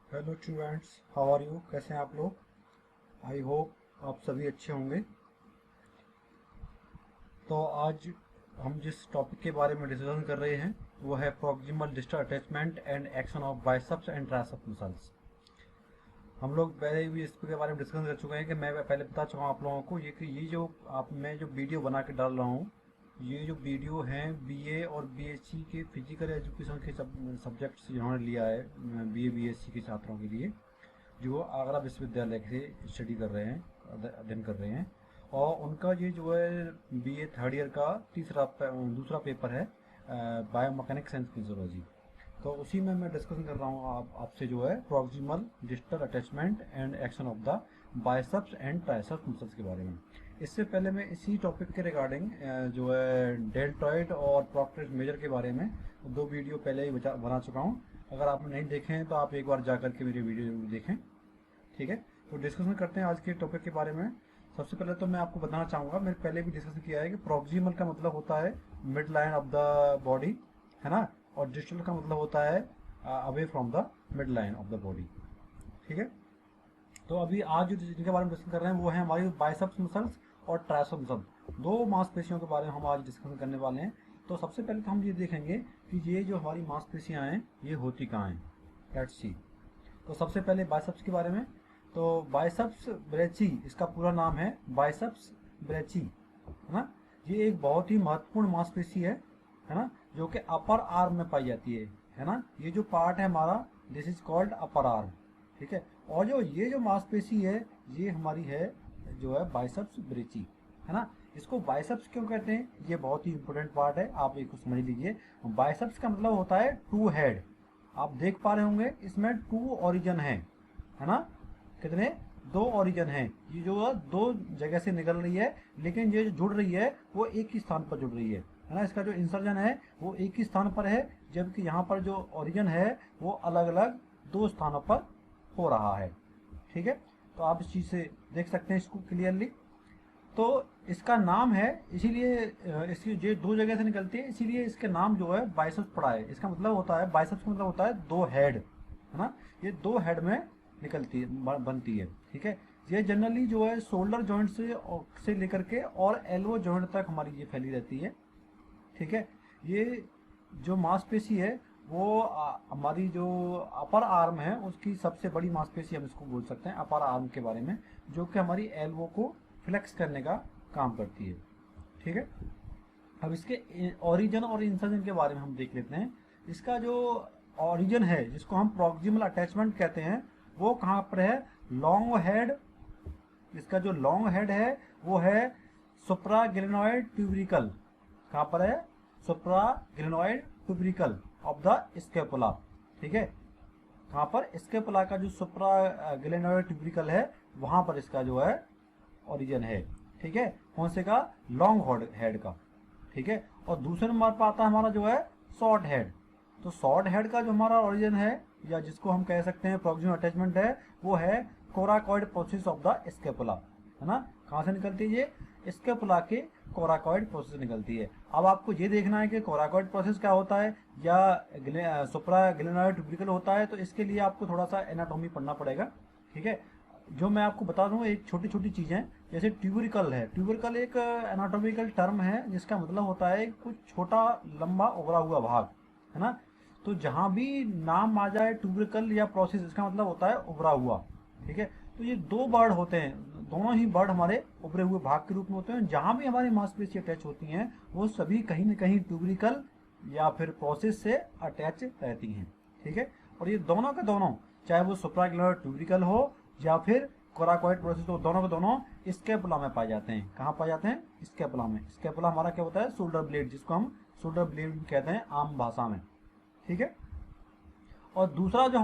Hello students, how are you? कैसे हैं आप लोग? आई होप आप सभी अच्छे होंगे। तो आज हम जिस टॉपिक के बारे में डिस्कशन कर रहे हैं वो है proximal distal attachment and action of biceps and triceps muscles. हम लोग पहले भी इसके बारे में डिस्कशन कर चुके हैं कि मैं पहले बता चुका हूँ आप लोगों को ये कि ये जो आप मैं जो वीडियो बना के डाल रहा हूँ, ये जो वीडियो हैं बीए और बीएससी के फिजिकल एजुकेशन के सब्जेक्ट्स जिन्होंने लिया है, बीए बीएससी के छात्रों के लिए जो आगरा विश्वविद्यालय से स्टडी कर रहे हैं, अध्ययन कर रहे हैं। और उनका ये जो है बीए थर्ड ईयर का दूसरा पेपर है, बायोमैकेनिक्स एंड फिजियोलॉजी। तो उसी में मैं डिस्कशन कर रहा हूँ आपसे जो है proximal distal attachment and action of the biceps and triceps muscles के बारे में। इससे पहले मैं इसी टॉपिक के रिगार्डिंग जो है डेल्टॉइड और प्रॉक्टर मेजर के बारे में दो वीडियो पहले ही बना चुका हूँ। अगर आपने नहीं देखे हैं तो आप एक बार जा करके मेरे वीडियो जरूर देखें। ठीक है, तो डिस्कशन करते हैं आज के टॉपिक के बारे में। सबसे पहले तो मैं आपको बताना चाहूँगा, मैंने पहले भी डिस्कशन किया है कि प्रॉक्सिमल का मतलब होता है mid line of the body, है ना, और डिस्टल का मतलब होता है away from the mid line of the body. ठीक है, तो अभी आज जो जिनके बारे में डिस्कस कर रहे हैं वो है हमारी बाइसेप्स मसल्स और ट्राइसेप्स मसल, दो मांसपेशियों के बारे में हम आज डिस्कशन करने वाले हैं। तो सबसे पहले तो हम ये देखेंगे कि ये जो हमारी मांसपेशियां हैं ये होती कहाँ हैं। Let's see. तो सबसे पहले बाइसेप्स के बारे में। तो बाइसेप्स ब्रेची, इसका पूरा नाम है बाइसेप्स ब्रेची, है ना। ये एक बहुत ही महत्वपूर्ण मांसपेशी है ना, जो कि अपर आर्म में पाई जाती है ना। ये जो पार्ट है हमारा, this is called upper arm. ठीक है, और जो ये जो मांसपेशी है ये हमारी है जो है बाइसेप्स ब्रेची, है ना। इसको बाइसेप्स क्यों कहते हैं, ये बहुत ही इंपॉर्टेंट पार्ट है, आप एक समझ लीजिए। बाइसेप्स का मतलब होता है टू हेड। आप देख पा रहे होंगे इसमें टू ओरिजिन है ना। कितने? दो ओरिजिन हैं। ये जो दो जगह से निकल रही है, लेकिन ये जो जुड़ रही है वो एक ही स्थान पर जुड़ रही है ना। इसका जो इंसर्जन है वो एक ही स्थान पर है, जबकि यहाँ पर जो ओरिजिन है वो अलग अलग दो स्थानों पर हो रहा है। ठीक है, तो आप इस चीज से देख सकते हैं इसको क्लियरली। तो इसका नाम है, इसीलिए इसकी जो दो जगह से निकलती है इसीलिए इसके नाम जो है बाइसेप्स पड़ा है। इसका मतलब होता है, बाइसेप्स का मतलब होता है दो हेड, है ना। ये दो हेड में निकलती है, बनती है। ठीक है, ये जनरली जो है शोल्डर जॉइंट से लेकर के और एल्बो जॉइंट तक हमारी ये फैली रहती है। ठीक है, ये जो मांसपेशी है वो हमारी जो अपर आर्म है उसकी सबसे बड़ी मांसपेशी हम इसको बोल सकते हैं अपर आर्म के बारे में, जो कि हमारी एल्बो को फ्लेक्स करने का काम करती है। ठीक है, अब इसके ओरिजिन और इंसर्जन के बारे में हम देख लेते हैं। इसका जो ओरिजिन है जिसको हम प्रॉक्सिमल अटैचमेंट कहते हैं वो कहाँ पर है? Long head. इसका जो लॉन्ग हेड है वो है सुप्राग्लिनोइड ट्यूबरिकल। कहाँ पर है? Supraglenoid tubercle of the scapula. ठीक है, कहाँ पर? स्केपुला का जो सुप्राग्लिनोइड ट्यूबरिकल है वहां पर इसका जो है ओरिजिन है। ठीक है, कौन से का? लॉन्ग हेड का। ठीक है, और दूसरे नंबर पर आता है हमारा जो है शॉर्ट हेड। तो शॉर्ट हेड का जो हमारा ओरिजिन है या जिसको हम कह सकते हैं प्रॉक्सिमल अटैचमेंट है वो है coracoid process of the scapula, है ना। कहाँ से निकलती है ये? स्केपुला के कोराकॉइड प्रोसेस से निकलती है। अब आपको ये देखना है कि कोराकॉइड प्रोसेस क्या होता है या सुप्राग्लिनोइड ट्यूबरिकल होता है, तो इसके लिए आपको थोड़ा सा एनाटॉमी पढ़ना पड़ेगा। ठीक है, जो मैं आपको बता दूं एक छोटी छोटी चीजें, जैसे ट्यूबरिकल है। ट्यूबरिकल एक एनाटॉमिकल टर्म है जिसका मतलब होता है कुछ छोटा लंबा उभरा हुआ भाग, है ना। तो जहां भी नाम आ जाए ट्यूबरिकल या प्रोसेस, इसका मतलब होता है उभरा हुआ। ठीक है, तो ये दो वर्ड होते हैं, दोनों ही वर्ड हमारे उभरे हुए भाग के रूप में होते हैं। जहां भी हमारी मांसपेशी अटैच होती हैं वो सभी कहीं न कहीं ट्यूबरिकल या फिर प्रोसेस से अटैच रहती हैं। ठीक है, और ये दोनों के दोनों, चाहे वो सुप्राग्लिनोइड ट्यूबरिकल हो या फिर कोराकॉइड प्रोसेस, हो, दोनों के दोनों स्केपुला में पाए जाते हैं। कहाँ पाए जाते हैं? स्केपुला में। स्केपुला हमारा क्या होता है? शोल्डर ब्लेड, जिसको हम शोल्डर ब्लेड कहते हैं आम भाषा में। ठीक है, और दूसरा जो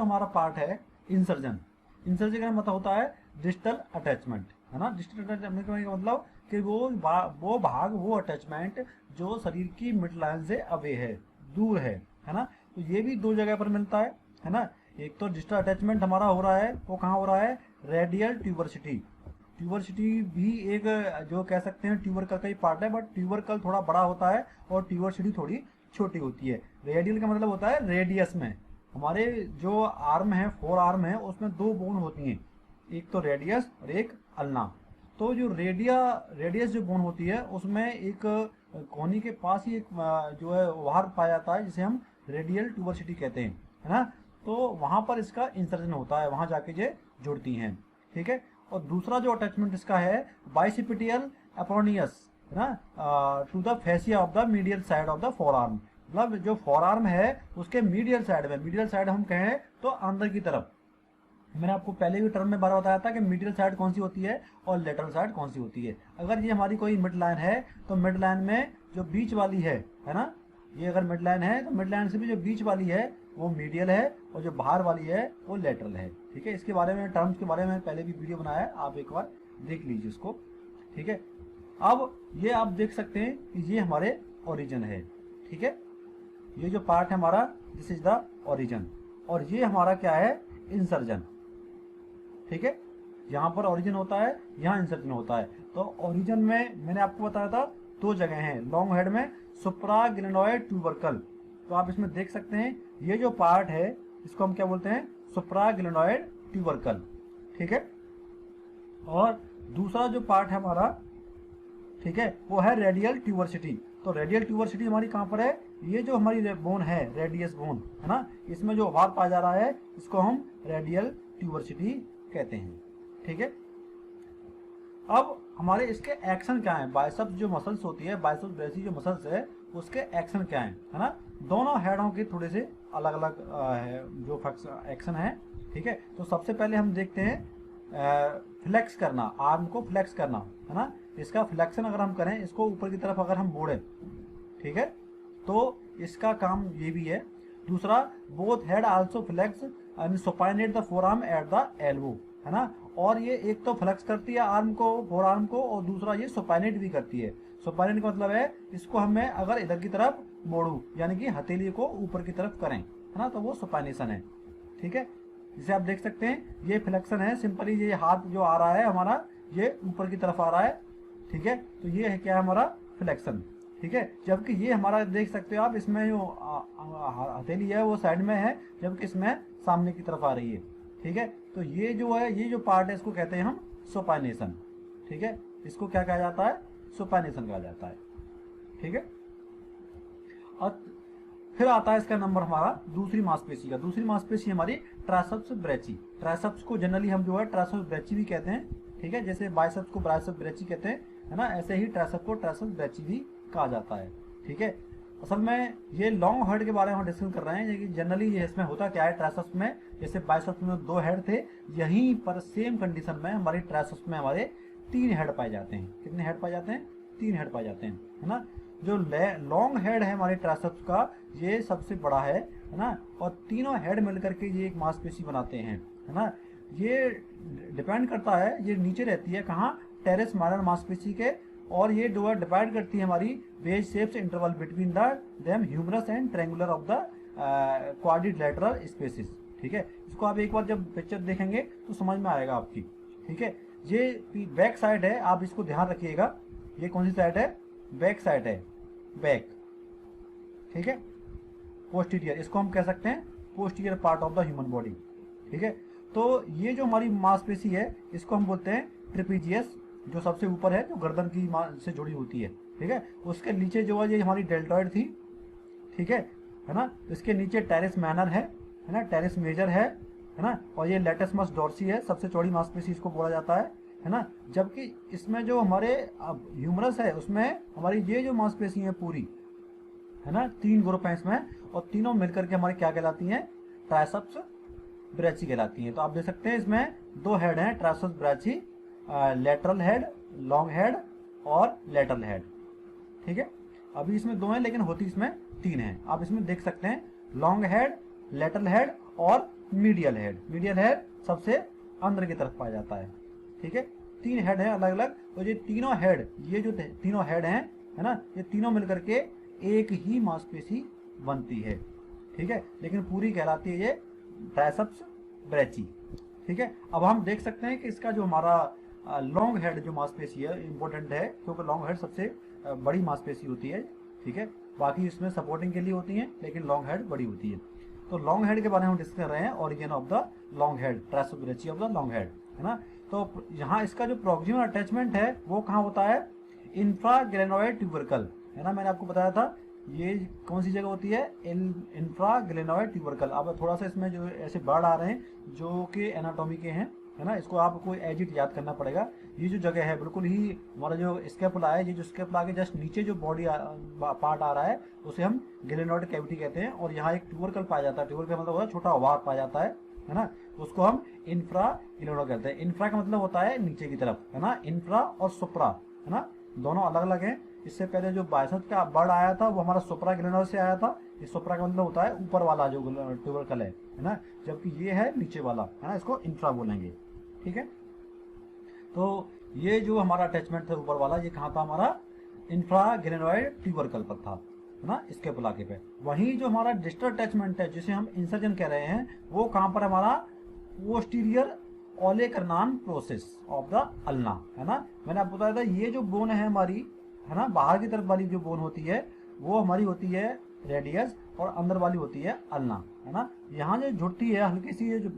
हमारा पार्ट है इंसर्जन। इंसर्जन का मतलब होता है डिस्टल अटैचमेंट, है ना। डिस्टल अटैचमेंट का मतलब कि वो भाग, वो अटैचमेंट जो शरीर की मिड लाइन से अवे है, दूर है ना। तो ये भी दो जगह पर मिलता है ना। एक तो डिस्टल अटैचमेंट हमारा हो रहा है, वो कहाँ हो रहा है? रेडियल ट्यूबरसिटी। ट्यूबरसिटी भी एक जो कह सकते हैं ट्यूबरकल का ही पार्ट है, बट ट्यूबरकल थोड़ा बड़ा होता है और ट्यूबरसिटी थोड़ी छोटी होती है। रेडियल का मतलब होता है रेडियस में। हमारे जो आर्म है, फोर आर्म है, उसमें दो बोन होती हैं, एक तो रेडियस और एक अल्ना। तो जो रेडियस जो बोन होती है उसमें एक कोहनी के पास ही एक जो है वार पाया जाता है जिसे हम रेडियल ट्यूबरसिटी कहते हैं, है ना। तो वहां पर इसका इंसर्जन होता है, वहां जाके ये जुड़ती हैं, ठीक है। और दूसरा जो अटैचमेंट इसका है बाइसिपिटियल अपोनियस, है ना, to the fascia of the medial side of the forearm. मतलब जो फोर आर्म है उसके मीडियल साइड में, मीडियल साइड हम कहें तो अंदर की तरफ, मैंने आपको पहले भी टर्म में बार बताया था कि मिडिल साइड कौन सी होती है और लेटरल साइड कौन सी होती है। अगर ये हमारी कोई मिड लाइन है तो मिड लाइन में जो बीच वाली है ना, ये अगर मिड लाइन है तो मिड लाइन से भी जो बीच वाली है वो मीडियल है और जो बाहर वाली है वो लेटरल है, ठीक है। इसके बारे में, टर्म्स के बारे में पहले भी वीडियो बनाया है, आप एक बार देख लीजिए उसको, ठीक है। अब ये आप देख सकते हैं कि ये हमारे ओरिजिन है, ठीक है। ये जो पार्ट है हमारा, दिस इज द ओरिजिन, और ये हमारा क्या है, इंसर्जन, ठीक है। यहाँ पर ओरिजिन होता है, यहाँ इंसर्जन होता है। तो ओरिजिन में मैंने आपको बताया था दो जगह हैं, लॉन्ग हेड में सुप्राग्लिनोइड ट्यूबरकल। तो आप इसमें देख सकते हैं ये जो पार्ट है इसको हम क्या बोलते हैं, सुप्राग्लिनोइड ट्यूबरकल, ठीक है। और दूसरा जो पार्ट है हमारा, ठीक है, वो है रेडियल ट्यूबरसिटी। तो रेडियल ट्यूबरसिटी हमारी कहाँ पर है, ये जो हमारी बोन है, रेडियस बोन, है ना, इसमें जो वार पाया जा रहा है इसको हम रेडियल ट्यूबरसिटी कहते हैं, ठीक है। अब हमारे इसके एक्शन क्या है, बाइसेप्स जो मसल्स होती है, बाइसेप्स ब्रेसी जो मसल्स है उसके एक्शन क्या है ना। दोनों हेडों के थोड़े से अलग अलग जो एक्शन है, ठीक है। तो सबसे पहले हम देखते हैं फ्लेक्स करना, आर्म को फ्लेक्स करना, है ना। इसका फ्लेक्शन अगर हम करें, इसको ऊपर की तरफ अगर हम मोड़ें, ठीक है, तो इसका काम ये भी है। दूसरा, both head also flex and supinate the forearm at the elbow, है ना। और ये एक तो फ्लेक्स करती है आर्म को, फोर आर्म को, और दूसरा ये सुपाइनेट भी करती है। सुपाइनेट का मतलब है इसको हमें अगर इधर की तरफ मोड़ू, यानी कि हथेली को ऊपर की तरफ करें, है ना, तो वो सुपाइनेशन है, ठीक है। जिसे आप देख सकते हैं ये फ्लेक्शन है, सिंपली ये हाथ जो आ रहा है हमारा ये ऊपर की तरफ आ रहा है, ठीक है। तो ये है क्या है हमारा फ्लेक्शन, ठीक है। जबकि ये हमारा देख सकते हो आप, इसमें जो हथेली है वो साइड में है, जबकि इसमें सामने की तरफ आ रही है, ठीक है। तो ये जो है, ये जो पार्ट है इसको कहते हैं हम सुपाइनेशन, ठीक है। इसको क्या कहा जाता है, सुपाइनेशन कहा जाता है, ठीक है। और फिर आता है इसका नंबर हमारा दूसरी मांसपेशी का। दूसरी मांसपेशी हमारी ट्राइसेप्स ब्रेची। ट्राइसेप्स को जनरली हम जो है ट्राइसेप्स ब्रेची भी कहते हैं, ठीक है। जैसे बाइसेप्स को बाइसेप्स ब्रेची कहते हैं, है ना, ऐसे ही ट्राइसेप्स को ट्राइसेप्स ब्रेची भी कहा जाता है, ठीक है। असल में ये लॉन्ग हेड के बारे में हम डिस्कस कर रहे हैं, जनरली ये इसमें होता क्या है ट्राइसेप्स में, जैसे बाइसेप्स में दो हेड थे, यहीं पर सेम कंडीशन में हमारी ट्राइसेप्स में हमारे तीन हेड पाए जाते हैं। कितने हेड पाए जाते हैं, तीन हेड पाए जाते हैं, है ना। जो लॉन्ग हेड है हमारे ट्राइसेप्स का, ये सबसे बड़ा है ना, और तीनों हेड मिलकर के ये एक मांसपेशी बनाते हैं, है ना। ये डिपेंड करता है, ये नीचे रहती है कहाँ, टेरेस माइनर मांसपेशी के, और ये डोर डिवाइड करती है हमारी wedge shapes interval between the them humerus and triangular of the quadrilateral spaces, ठीक है। इसको आप एक बार जब पिक्चर देखेंगे तो समझ में आएगा आपकी, ठीक है। ये बैक साइड है, आप इसको ध्यान रखिएगा, ये कौन सी साइड है, बैक साइड है, बैक, ठीक है। पोस्टीरियर, इसको हम कह सकते हैं posterior part of the human body, ठीक है। तो ये जो हमारी मांसपेशी है इसको हम बोलते हैं ट्रेपीजियस, जो सबसे ऊपर है, जो गर्दन की से जुड़ी होती है, ठीक है। उसके नीचे जो है ये हमारी डेल्टॉइड थी, ठीक है ना। इसके नीचे टेरेस मैनर है ना, टेरेस मेजर है ना, और ये लेटसमस डॉर्सी है, सबसे चौड़ी मांसपेशी इसको बोला जाता है ना। जबकि इसमें जो हमारे ह्यूमरस है उसमें हमारी ये जो मांसपेशी है पूरी, है ना, तीन ग्रुप है इसमें, और तीनों मिलकर के हमारी क्या कहलाती हैं, ट्राइसेप्स ब्रेची कहलाती हैं। तो आप देख सकते हैं इसमें दो हेड हैं, triceps brachii, lateral head, long head और लेटरल हेड, ठीक है। अभी इसमें दो हैं लेकिन होती इसमें तीन हैं। आप इसमें देख सकते हैं लॉन्ग हेड, लेटरल हेड और मीडियल हेड। मीडियल हेड सबसे अंदर की तरफ पाया जाता है, ठीक है। तीन हेड है अलग अलग, और ये तीनों हेड, ये जो तीनों हेड हैं, है ना, ये तीनों मिलकर के एक ही मांसपेशी बनती है, ठीक है। लेकिन पूरी कहलाती है ये ट्राइसेप्स ब्रेची, ठीक है। अब हम देख सकते हैं कि इसका जो हमारा लॉन्ग हेड जो मांसपेशी है इंपॉर्टेंट है, क्योंकि लॉन्ग हेड सबसे बड़ी मांसपेशी होती है, ठीक है। बाकी इसमें सपोर्टिंग के लिए होती है, लेकिन लॉन्ग हेड बड़ी होती है। तो लॉन्ग हेड के बारे में हम डिस्कस कर रहे हैं, origin of the long head, triceps brachii of the long head, है ना। तो यहाँ इसका जो प्रॉक्सिमल अटैचमेंट है वो कहाँ होता है, इंफ्राग्लेनोइड ट्यूबरकल, है ना। मैंने आपको बताया था ये कौन सी जगह होती है, इंफ्राग्लेनोइड ट्यूबरकल। अब थोड़ा सा इसमें जो ऐसे वर्ड आ रहे हैं जो कि एनाटॉमी के हैं, है ना, इसको आपको एज इट याद करना पड़ेगा। ये जो जगह है बिल्कुल ही हमारा जो स्केपुला है, ये जो स्केपुला के जस्ट नीचे जो बॉडी पार्ट आ रहा है उसे हम ग्लेनोइड कैविटी कहते हैं, और यहाँ एक ट्यूबरकल पाया जाता है। ट्यूबरकल मतलब होता है छोटा ओवार पाया जाता है ना, उसको हम इंफ्रा ग्लेनोइड कहते हैं। इंफ्रा का मतलब होता है नीचे की तरफ, है ना, इंफ्रा और सुप्रा, है ना, दोनों अलग अलग हैं। इससे पहले जो बाइसेप्स का वर्ड आया था वो हमारा सुप्रा ग्लेनोइड से आया था। ये सुप्रा का मतलब होता है ऊपर वाला जो ट्यूबरकल है ना, जबकि ये है नीचे वाला, है ना, इसको इंफ्रा बोलेंगे, ठीक है। तो ये जो हमारा अटैचमेंट था ऊपर वाला, ये कहाँ था, हमारा इंफ्राग्लेनोइड ट्यूबरकल पर था, है ना, स्केपुला के पे। वहीं जो हमारा डिस्टल अटैचमेंट है जिसे हम इंसर्जन कह रहे हैं, वो कहाँ पर हमारा posterior olecranon process of the ulna, है ना। मैंने आपको बताया था ये जो बोन है हमारी, है ना, बाहर की तरफ वाली जो बोन होती है वो हमारी होती है रेडियस, और अंदर वाली होती है अल्ना, है ना। यहाँ जो झुट्टी है हल्की सी, ये जो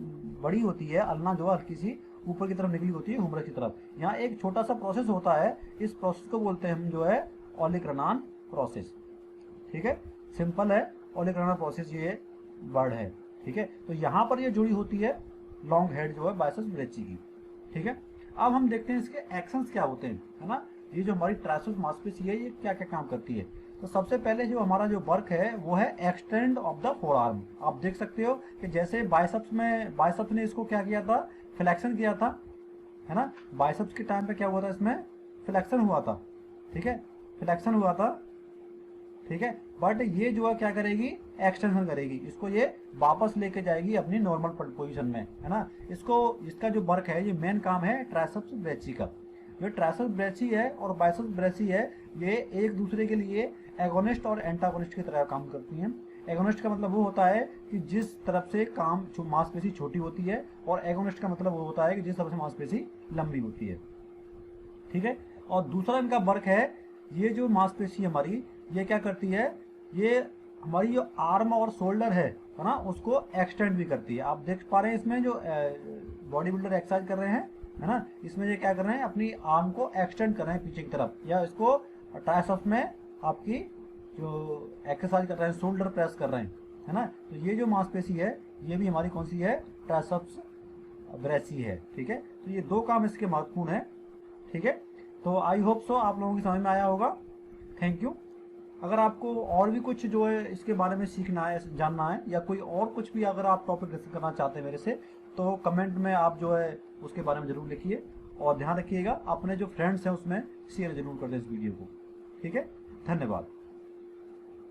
बड़ी होती है अल्ना जो हल्की सी ऊपर की तरफ निकली होती है हुमरस की तरफ, यहाँ एक छोटा सा प्रोसेस होता है, इस प्रोसेस को बोलते हैं हम जो है ओलेकर्नान प्रोसेस, ठीक है। सिंपल है, ओलेकर्नान प्रोसेस ये वर्ड है, ठीक है। तो यहाँ पर ये जुड़ी होती है लॉन्ग हेड जो है बाइसेप्स ब्रेची की, ठीक है। अब हम देखते हैं इसके एक्शंस क्या होते हैं, है ना। ये जो हमारी ट्राइसेप्स मांसपेशी है ये क्या क्या काम करती है। तो सबसे पहले जो हमारा जो वर्क है वो है एक्सटेंड ऑफ द फोरआर्म। आप देख सकते हो कि जैसे बाइसेप्स ने इसको क्या किया था, फ्लेक्शन किया था, है ना। बाइसेप्स के टाइम पे क्या हुआ था, इसमें फ्लेक्शन हुआ था, ठीक है, फ्लेक्शन हुआ था, ठीक है। बट ये जो है क्या करेगी, एक्सटेंशन करेगी, इसको ये वापस लेके जाएगी अपनी नॉर्मल पोजीशन में, है ना। इसका जो वर्क है, ये मेन काम है ट्राइसेप्स ब्रेची का। जो ट्राइसेप्स ब्रेची है और बाइसेप्स ब्रेची है, ये एक दूसरे के लिए एगोनिस्ट और एंटागोनिस्ट की तरह काम करती हैं। एगोनिस्ट का मतलब वो होता है कि जिस तरफ से मांसपेशी छोटी होती है, और एगोनिस्ट का मतलब वो होता है कि जिस तरफ से मांसपेशी लंबी होती है, ठीक है। और दूसरा इनका वर्क है, ये जो मांसपेशी हमारी ये क्या करती है, ये हमारी जो आर्म और शोल्डर है ना, उसको एक्सटेंड भी करती है। आप देख पा रहे हैं इसमें जो बॉडी बिल्डर एक्सरसाइज कर रहे हैं, है ना, इसमें ये क्या कर रहे हैं, अपनी आर्म को एक्सटेंड कर रहे हैं पीछे की तरफ, या इसको ट्राइसेप्स में आपकी जो एक्सरसाइज कर रहे हैं, शोल्डर प्रेस कर रहे हैं, है ना। तो ये जो मांसपेशी है ये भी हमारी कौन सी है, ट्राइसेप्स ब्रेची है, ठीक है। तो ये दो काम इसके महत्वपूर्ण है, ठीक है। तो आई होप सो आप लोगों की समझ में आया होगा। Thank you. अगर आपको और भी कुछ जो है इसके बारे में सीखना है, जानना है, या कोई और कुछ भी अगर आप टॉपिक डिस्कस करना चाहते हैं मेरे से, तो कमेंट में आप जो है उसके बारे में ज़रूर लिखिए। और ध्यान रखिएगा अपने जो फ्रेंड्स हैं उसमें शेयर जरूर कर दें इस वीडियो को, ठीक है। धन्यवाद।